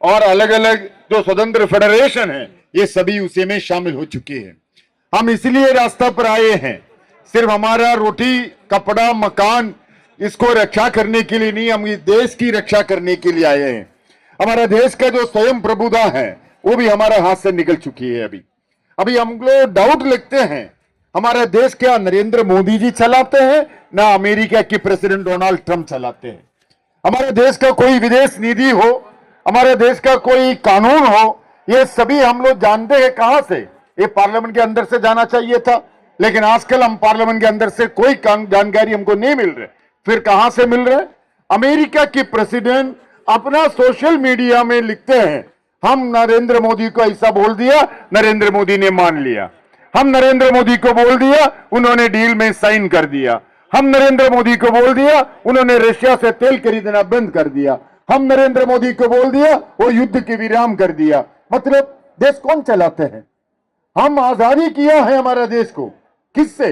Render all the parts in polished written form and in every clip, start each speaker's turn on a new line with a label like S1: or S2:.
S1: और अलग अलग जो स्वतंत्र फेडरेशन है, ये सभी उसी में शामिल हो चुके हैं। हम इसलिए रास्ता पर आए हैं, सिर्फ हमारा रोटी कपड़ा मकान इसको रक्षा करने के लिए नहीं, हम इस देश की रक्षा करने के लिए आए हैं। हमारा देश का जो स्वयं प्रभुता है वो भी हमारे हाथ से निकल चुकी है। अभी अभी हम लोग डाउट लगते हैं, हमारा देश क्या नरेंद्र मोदी जी चलाते हैं ना अमेरिका के प्रेसिडेंट डोनाल्ड ट्रंप चलाते हैं। हमारे देश का कोई विदेश नीति हो, हमारे देश का कोई कानून हो, ये सभी हम लोग जानते हैं कहां से, ये पार्लियामेंट के अंदर से जाना चाहिए था, लेकिन आजकल हम पार्लियामेंट के अंदर से कोई जानकारी हमको नहीं मिल रही। फिर कहां से मिल रहे? अमेरिका के प्रेसिडेंट अपना सोशल मीडिया में लिखते हैं, हम नरेंद्र मोदी को ऐसा बोल दिया, नरेंद्र मोदी ने मान लिया। हम नरेंद्र मोदी को बोल दिया, उन्होंने डील में साइन कर दिया। हम नरेंद्र मोदी को बोल दिया, उन्होंने रशिया से तेल खरीदना बंद कर दिया। हम नरेंद्र मोदी को बोल दिया, वो युद्ध की विराम कर दिया। मतलब देश कौन चलाते हैं? हम आजादी किया है हमारा देश को किससे?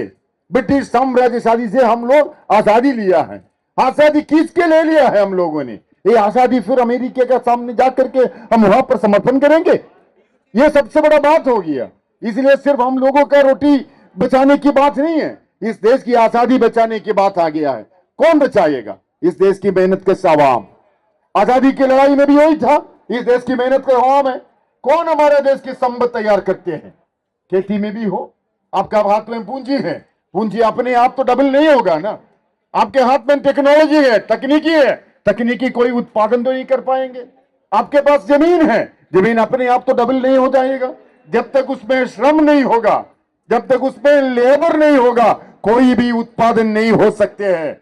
S1: ब्रिटिश साम्राज्यशाही से हम लोग आजादी लिया है। आजादी किसके ले लिया है हम लोगों ने? ये आजादी फिर अमेरिका के सामने जाकर के हम वहां पर समर्थन करेंगे? ये सबसे बड़ा बात हो गया। इसलिए सिर्फ हम लोगों का रोटी बचाने की बात नहीं है, इस देश की आजादी बचाने की बात आ गया है। कौन बचाएगा इस देश की मेहनत के आवाम? आजादी की लड़ाई में भी वही था, इस देश की मेहनत का आवाम है। कौन हमारे देश की संपत्ति तैयार करते हैं? खेती में भी हो, आपका हाथ में पूंजी है, पूंजी अपने आप तो डबल नहीं होगा ना। आपके हाथ में टेक्नोलॉजी है, तकनीकी है, तकनीकी कोई उत्पादन तो नहीं कर पाएंगे। आपके पास जमीन है, जमीन अपने आप तो डबल नहीं हो जाएगा। जब तक उसमें श्रम नहीं होगा, जब तक उसमें लेबर नहीं होगा, कोई भी उत्पादन नहीं हो सकते हैं।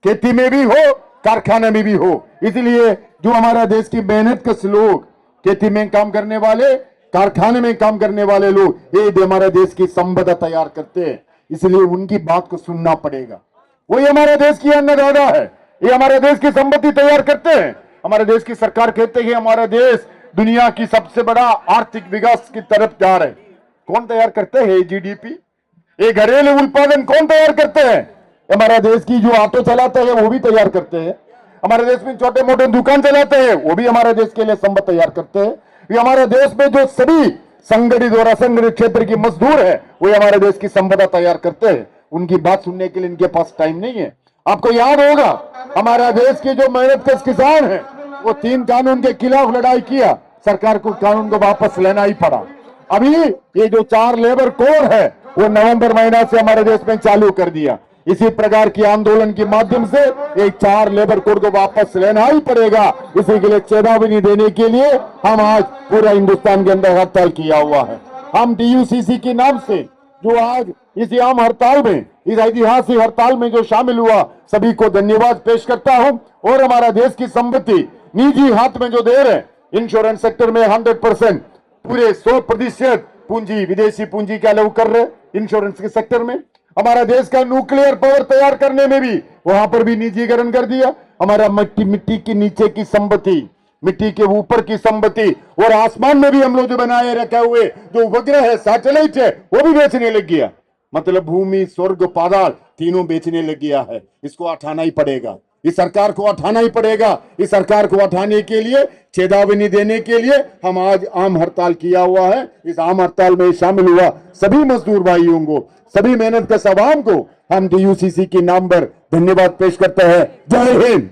S1: खेती में भी हो, कारखाने में भी हो। इसलिए जो हमारा देश की मेहनत के लोग, खेती में काम करने वाले, कारखाने में काम करने वाले लोग, ये हमारे देश की संपदा तैयार करते हैं। इसलिए उनकी बात को सुनना पड़ेगा। वही हमारे देश की अन्नदाता है, ये हमारे देश की संपत्ति तैयार करते हैं। हमारे देश की सरकार कहते हैं हमारा देश दुनिया की सबसे बड़ा आर्थिक विकास की तरफ जा रहे। कौन तैयार करते हैं जीडीपी? ये घरेलू उत्पादन कौन तैयार करते हैं? हमारा देश की जो ऑटो चलाते हैं वो भी तैयार करते हैं। हमारे देश में छोटे मोटे दुकान चलाते हैं वो भी हमारे देश के लिए संपत्ति तैयार करते हैं। ये हमारे देश में जो सभी संगठित और असंगठित क्षेत्र की मजदूर है वो हमारे देश की संपदा तैयार करते हैं। उनकी बात सुनने के लिए इनके पास टाइम नहीं है। आपको याद होगा हमारा देश के जो मेहनत किसान है वो 3 कानून के खिलाफ लड़ाई किया, सरकार को कानून को वापस लेना ही पड़ा। अभी ये जो 4 लेबर कोड है वो नवंबर महीना से हमारे देश में चालू कर दिया। इसी प्रकार की आंदोलन के माध्यम से ये 4 लेबर कोड को वापस लेना ही पड़ेगा। इसी के लिए चेतावनी देने के लिए हम आज पूरा हिंदुस्तान के अंदर हड़ताल किया हुआ है। हम DUCC के नाम से जो आज इस आम हड़ताल में, इस ऐतिहासिक हड़ताल में जो शामिल हुआ, सभी को धन्यवाद पेश करता हूं। और हमारा देश की संपत्ति निजी हाथ में जो दे रहे, इंश्योरेंस सेक्टर में 100% पूरे 100% पूंजी विदेशी पूंजी का अलाउ कर रहे इंश्योरेंस के सेक्टर में। हमारा देश का न्यूक्लियर पावर तैयार करने में भी वहां पर भी निजीकरण कर दिया। हमारा मिट्टी के नीचे की संपत्ति, मिट्टी के ऊपर की संपत्ति और आसमान में भी हम लोग जो बनाए रखे हुए जो उपग्रह है, सैटेलाइट है, वो भी बेचने लग गया। मतलब भूमि स्वर्ग पाताल तीनों बेचने लग गया है। इसको हटाना ही पड़ेगा, इस सरकार को हटाना ही पड़ेगा। इस सरकार को हटाने के लिए, चेतावनी देने के लिए हम आज आम हड़ताल किया हुआ है। इस आम हड़ताल में शामिल हुआ सभी मजदूर भाइयों को, सभी मेहनत के सवाम को हम DUCC के नाम पर धन्यवाद पेश करते हैं। जय हिंद।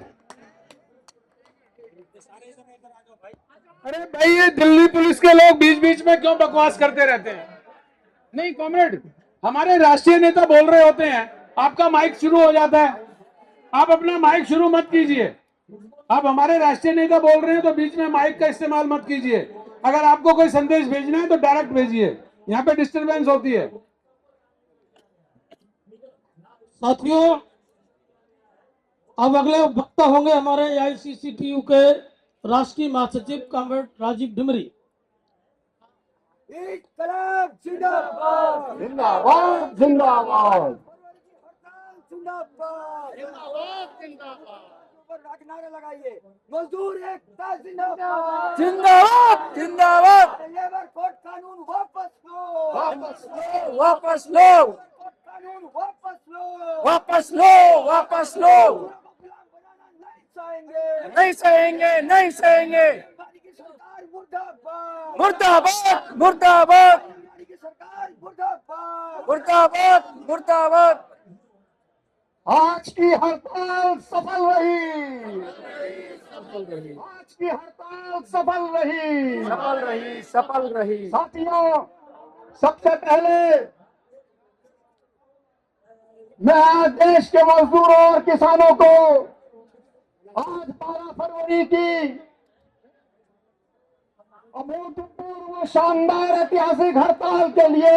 S2: अरे भाई, ये दिल्ली पुलिस के लोग बीच बीच में क्यों बकवास करते रहते हैं? नहीं कॉमरेड, हमारे राष्ट्रीय नेता बोल रहे होते हैं, आपका माइक शुरू हो जाता है। आप अपना माइक शुरू मत कीजिए। आप हमारे राष्ट्रीय नेता बोल रहे हैं तो बीच में माइक का इस्तेमाल मत कीजिए। अगर आपको कोई संदेश भेजना है तो डायरेक्ट भेजिए, यहाँ पे डिस्टरबेंस होती है।
S3: साथियों, अब अगले वक्ता होंगे हमारे AICCTU के राष्ट्रीय महासचिव कॉमरेड राजीव ढिमरी।
S4: इनकलाब जिंदाबाद,
S1: जिंदाबाद जिंदाबाद
S4: जिंदाबाद, जिंदाबाद। नारे लगाइए, मजदूर एकता जिंदाबाद,
S5: जिंदाबाद जिंदाबाद।
S4: लेबर कोड कानून वापस लो,
S5: वापस लो, वापस लो,
S4: कानून वापस लो,
S5: वापस लो, वापस लो।
S4: गुलाम बनाना नहीं चाहेंगे,
S5: नहीं सहेंगे, नहीं सहेंगे।
S4: पानी की सरकार मुर्दाबाद,
S5: मुर्दाबाद मुर्दाबाद
S4: हमारी की सरकार मुर्दाबाद।
S5: मुर्दाबाद मुर्दाबाद।
S2: आज की हड़ताल सफल रही, आज की हड़ताल सफल रही।
S5: सफल रही सफल रही।
S2: साथियों, सबसे पहले मैं आज देश के मजदूरों और किसानों को आज 12 फरवरी की अभूतपूर्व शानदार ऐतिहासिक हड़ताल के लिए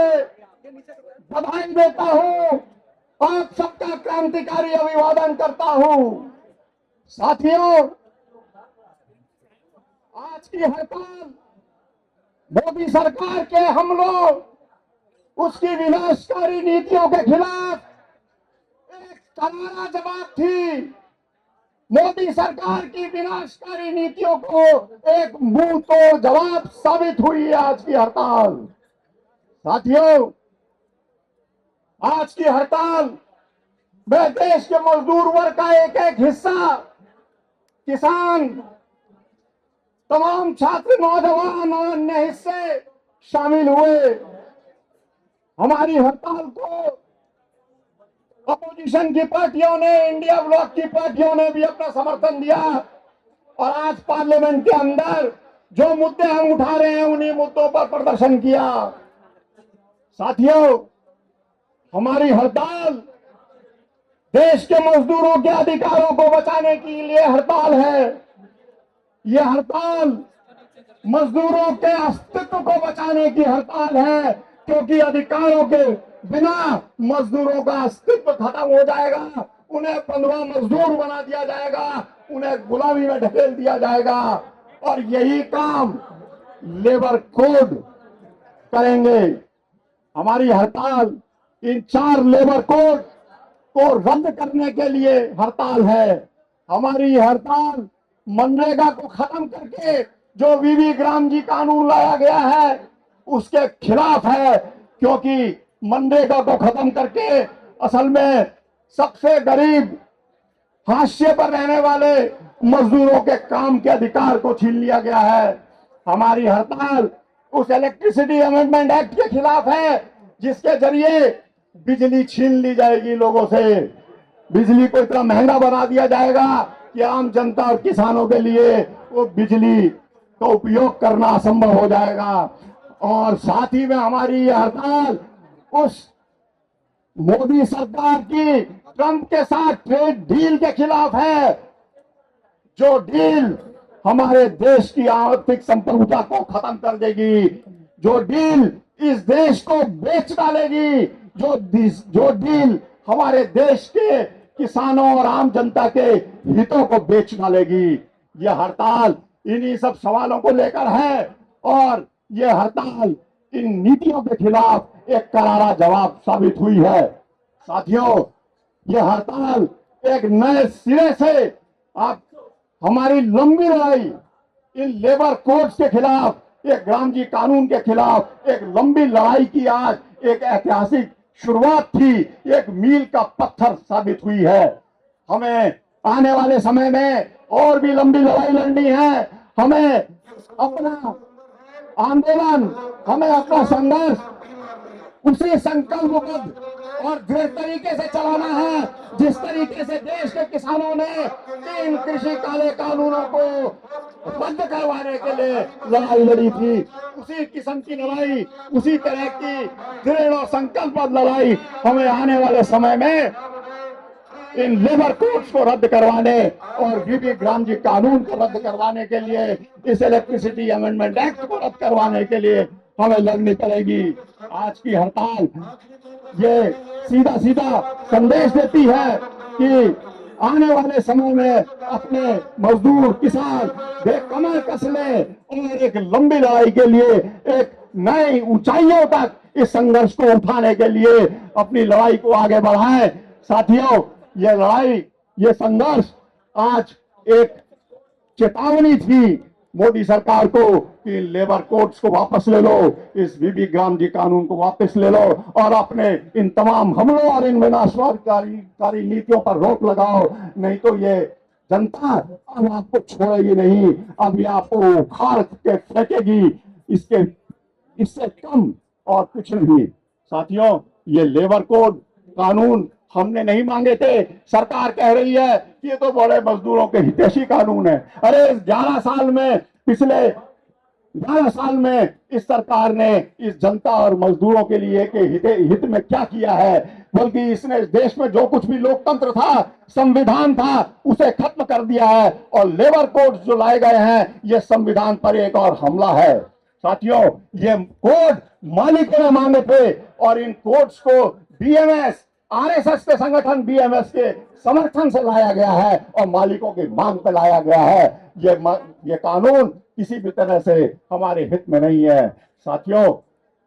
S2: बधाई देता हूं, आप सबका क्रांतिकारी अभिवादन करता हूं। साथियों, आज की हड़ताल मोदी सरकार के हमलों, उसकी विनाशकारी नीतियों के खिलाफ एक करारा जवाब थी। मोदी सरकार की विनाशकारी नीतियों को एक मुंह तोड़ जवाब साबित हुई है आज की हड़ताल। साथियों, आज की हड़ताल में देश के मजदूर वर्ग का एक एक हिस्सा, किसान, तमाम छात्र, नौजवान और अन्य हिस्से शामिल हुए। हमारी हड़ताल को अपोजिशन की पार्टियों ने, इंडिया ब्लॉक की पार्टियों ने भी अपना समर्थन दिया और आज पार्लियामेंट के अंदर जो मुद्दे हम उठा रहे हैं उन्हीं मुद्दों पर प्रदर्शन किया। साथियों, हमारी हड़ताल देश के मजदूरों के अधिकारों को बचाने के लिए हड़ताल है। यह हड़ताल मजदूरों के अस्तित्व को बचाने की हड़ताल है, क्योंकि अधिकारों के बिना मजदूरों का अस्तित्व खत्म हो जाएगा, उन्हें बंधुआ मजदूर बना दिया जाएगा, उन्हें गुलामी में ढकेल दिया जाएगा। और यही काम लेबर कोड करेंगे। हमारी हड़ताल इन 4 लेबर कोड को रद्द करने के लिए हड़ताल है। हमारी हड़ताल मनरेगा को खत्म करके जो वीवी ग्राम जी कानून लाया गया है उसके खिलाफ है, क्योंकि मनरेगा को खत्म करके असल में सबसे गरीब, हाशिए पर रहने वाले मजदूरों के काम के अधिकार को छीन लिया गया है। हमारी हड़ताल उस इलेक्ट्रिसिटी अमेंडमेंट एक्ट के खिलाफ है जिसके जरिए बिजली छीन ली जाएगी लोगों से। बिजली को इतना महंगा बना दिया जाएगा कि आम जनता और किसानों के लिए वो बिजली का उपयोग करना असंभव हो जाएगा। और साथ ही में हमारी ये हड़ताल उस मोदी सरकार की ट्रंप के साथ ट्रेड डील के खिलाफ है, जो डील हमारे देश की आर्थिक संप्रभुता को खत्म कर देगी, जो डील इस देश को बेच डालेगी, जो डील हमारे देश के किसानों और आम जनता के हितों को बेच डालेगी। यह हड़ताल इन्हीं सब सवालों को लेकर है और यह हड़ताल इन नीतियों के खिलाफ एक करारा जवाब साबित हुई है। साथियों, यह हड़ताल एक नए सिरे से आप हमारी लंबी लड़ाई इन लेबर कोड्स के खिलाफ, एक ग्राम जी कानून के खिलाफ एक लंबी लड़ाई की आज एक ऐतिहासिक शुरुआत थी, एक मील का पत्थर साबित हुई है। हमें आने वाले समय में और भी लंबी लड़ाई लड़नी है। हमें अपना आंदोलन, हमें अपना संघर्ष उसी संकल्पबद्ध और दृढ़ तरीके से चलाना है जिस तरीके से देश के किसानों ने 3 कृषि काले कानूनों को रद्द करवाने के लिए लड़ाई लड़ी थी। उसी किस्म की लड़ाई, उसी तरह की दृढ़ और संकल्पबद्ध लड़ाई हमें आने वाले समय में इन लेबर कोड्स को रद्द करवाने और वीवी ग्राम जी कानून को रद्द करवाने के लिए, इस इलेक्ट्रिसिटी अमेंडमेंट एक्ट को रद्द करवाने के लिए हमें लड़नी पड़ेगी। आज की हड़ताल ये सीधा सीधा संदेश देती है कि आने वाले समय में अपने मजदूर, किसान बेकमर कस ले और एक लंबी लड़ाई के लिए, एक नई ऊंचाइयों तक इस संघर्ष को उठाने के लिए अपनी लड़ाई को आगे बढ़ाएं। साथियों, ये लड़ाई, ये संघर्ष आज एक चेतावनी थी मोदी सरकार को कि लेबर कोड्स को वापस ले लो, इस वीवी ग्राम जी कानून को वापस ले लो और अपने इन तमाम हमलों और इन विनाशकारी नीतियों पर रोक लगाओ, नहीं तो ये
S6: जनता अब आपको छोड़ेगी नहीं, अब ये आपको उखाड़ के फेंकेगी, इससे कम और कुछ नहीं। साथियों, ये लेबर कोड कानून हमने नहीं मांगे थे। सरकार कह रही है कि ये तो बड़े मजदूरों के हितैषी कानून है। अरे 11 साल में, पिछले 11 साल में इस सरकार ने इस जनता और मजदूरों के लिए के हित में क्या किया है? बल्कि इसने इस देश में जो कुछ भी लोकतंत्र था, संविधान था, उसे खत्म कर दिया है। और लेबर कोड जो लाए गए हैं, ये संविधान पर एक और हमला है। साथियों, ये कोड मालिकों ने मांगे थे और इन कोड्स को बीएमएस, आरएसएस के संगठन बीएमएस के समर्थन से लाया गया है और मालिकों की मांग पे लाया गया है। ये कानून किसी भी तरह से हमारे हित में नहीं है। साथियों,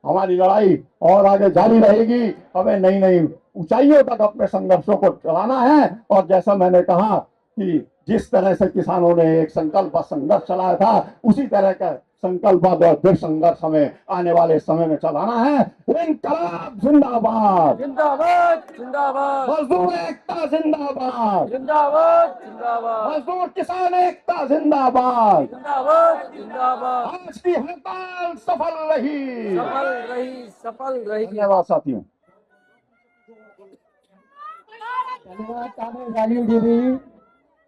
S6: हमारी लड़ाई और आगे जारी रहेगी। हमें नई नई ऊंचाइयों तक अपने संघर्षों को चलाना है। और जैसा मैंने कहा कि जिस तरह से किसानों ने एक संकल्प संघर्ष चलाया था, उसी तरह का संकल्प और दृढ़ संघर्ष हमें आने वाले समय में चलाना है। इनकलाब जिंदाबाद,
S5: जिंदाबाद जिंदाबाद
S6: मजदूर एकता जिंदाबाद,
S5: जिंदाबाद जिंदाबाद
S6: मजदूर किसान एकता जिंदाबाद।
S5: जिंदाबाद जिंदाबाद।
S6: आज की हड़ताल सफल रही।
S5: सफल रही, सफल रही।
S6: धन्यवाद साथियों।
S3: धन्यवाद कांग्रेस राजीव जी।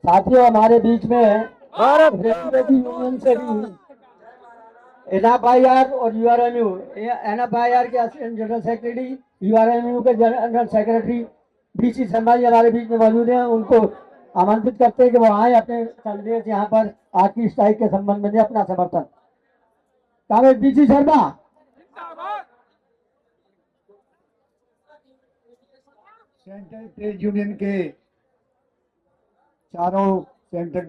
S3: साथियों, हमारे बीच में
S5: भारत
S3: रेजिडेंसी यूनियन से भी NFIR और URMU, NFIR के असिस्टेंट जनरल सेक्रेटरी, URMU के general secretary BC Sharma ji हमारे बीच में मौजूद हैं। उनको आमंत्रित करते हैं कि वो आए, अपने संदेश यहाँ पर आज की स्ट्राइक के संबंध में अपना समर्थन। Congress BC Sharma.
S7: Central trade union के चारों सेंट्रल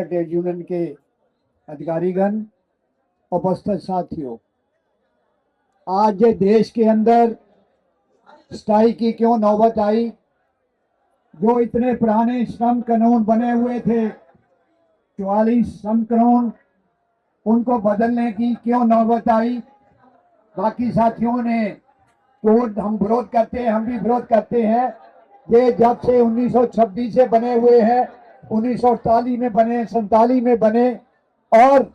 S7: ट्रेड यूनियन के अधिकारीगण, उपस्थित साथियों, आज ये देश के अंदर स्ट्राइक की क्यों नौबत आई? जो इतने पुराने श्रम कानून बने हुए थे, 44 श्रम कानून, उनको बदलने की क्यों नौबत आई? बाकी साथियों ने कोड हम विरोध करते हैं, हम भी विरोध करते हैं। ये जब से 1926 से बने हुए हैं, 1948 में बने, 47 में बने, और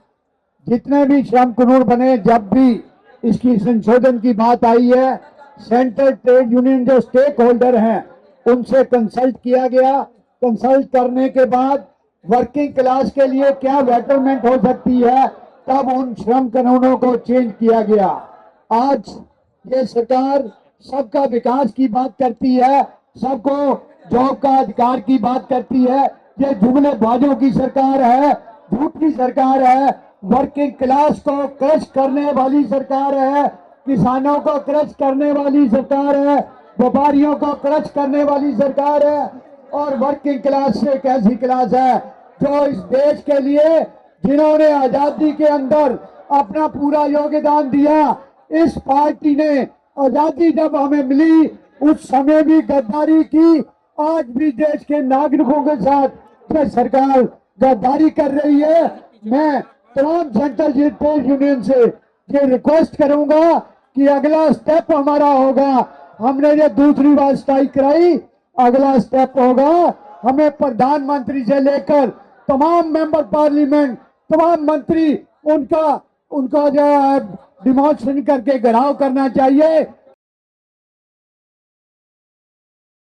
S7: जितने भी श्रम कानून बने, जब भी इसकी संशोधन की बात आई है, सेंट्रल ट्रेड यूनियन जो स्टेक होल्डर हैं, उनसे कंसल्ट किया गया। कंसल्ट करने के बाद वर्किंग क्लास के लिए क्या बेटरमेंट हो सकती है, तब उन श्रम कानूनों को चेंज किया गया। आज ये सरकार सबका विकास की बात करती है, सबको जॉब का अधिकार की बात करती है। ये जुमलेबाजों की सरकार है, झूठ की सरकार है, वर्किंग क्लास को क्रश करने वाली सरकार है, किसानों को क्रश करने वाली सरकार है, व्यापारियों को क्रश करने वाली सरकार है। और वर्किंग क्लास से एक ऐसी क्लास है जो इस देश के लिए, जिन्होंने आजादी के अंदर अपना पूरा योगदान दिया। इस पार्टी ने आजादी जब हमें मिली, उस समय भी गद्दारी की, आज भी देश के नागरिकों के साथ ये सरकार गद्दारी कर रही है। मैं तमाम सेंट्रल ट्रेड यूनियन से ये रिक्वेस्ट करूंगा कि अगला स्टेप हमारा होगा, हमने ये दूसरी बार स्ट्राइक कराई, अगला स्टेप होगा हमें प्रधानमंत्री से लेकर तमाम मेंबर पार्लियामेंट, तमाम मंत्री, उनका जो है डिमॉन्स्ट्रेशन करके घेराव करना चाहिए